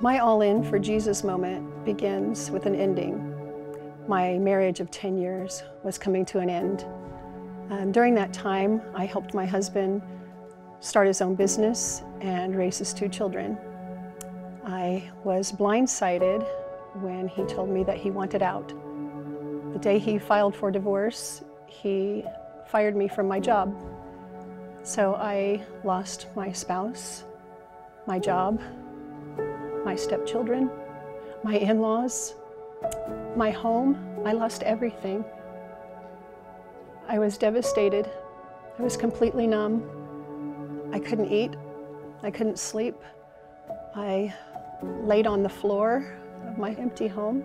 My all-in for Jesus moment begins with an ending. My marriage of 10 years was coming to an end. During that time, I helped my husband start his own business and raise his 2 children. I was blindsided when he told me that he wanted out. The day he filed for divorce, he fired me from my job. So I lost my spouse, my job, my stepchildren, my in-laws, my home. I lost everything. I was devastated. I was completely numb. I couldn't eat. I couldn't sleep. I laid on the floor of my empty home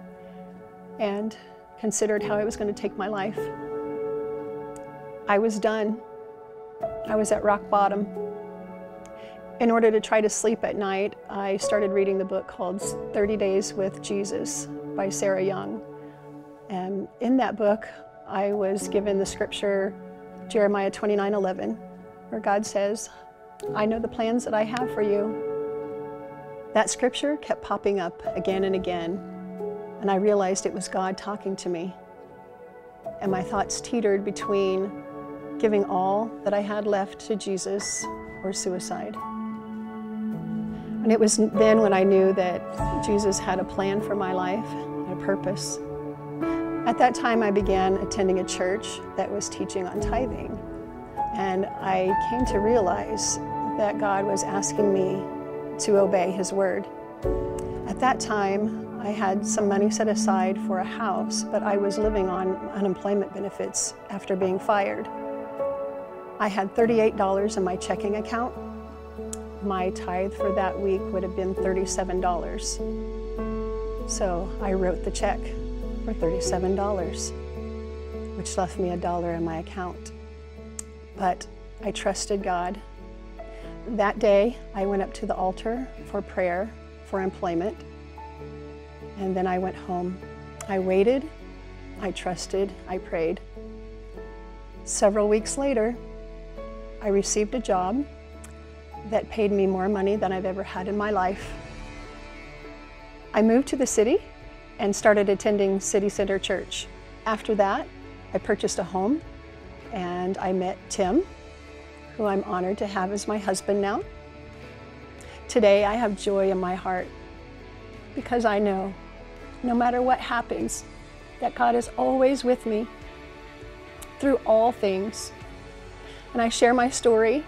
and considered how I was going to take my life. I was done. I was at rock bottom. In order to try to sleep at night, I started reading the book called 30 Days with Jesus by Sarah Young. And in that book, I was given the scripture, Jeremiah 29:11, where God says, "I know the plans that I have for you." That scripture kept popping up again and again, and I realized it was God talking to me. And my thoughts teetered between giving all that I had left to Jesus or suicide. And it was then when I knew that Jesus had a plan for my life, a purpose. At that time, I began attending a church that was teaching on tithing. And I came to realize that God was asking me to obey His word. At that time, I had some money set aside for a house, but I was living on unemployment benefits after being fired. I had $38 in my checking account. My tithe for that week would have been $37. So I wrote the check for $37, which left me $1 in my account. But I trusted God. That day, I went up to the altar for prayer for employment, and then I went home. I waited, I trusted, I prayed. Several weeks later, I received a job that paid me more money than I've ever had in my life. I moved to the city and started attending City Center Church. After that, I purchased a home and I met Tim, who I'm honored to have as my husband now. Today, I have joy in my heart because I know, no matter what happens, that God is always with me through all things. And I share my story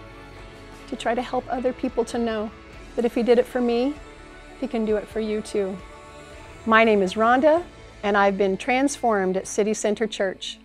to try to help other people to know that if He did it for me, He can do it for you too. My name is Rhonda, and I've been transformed at City Center Church.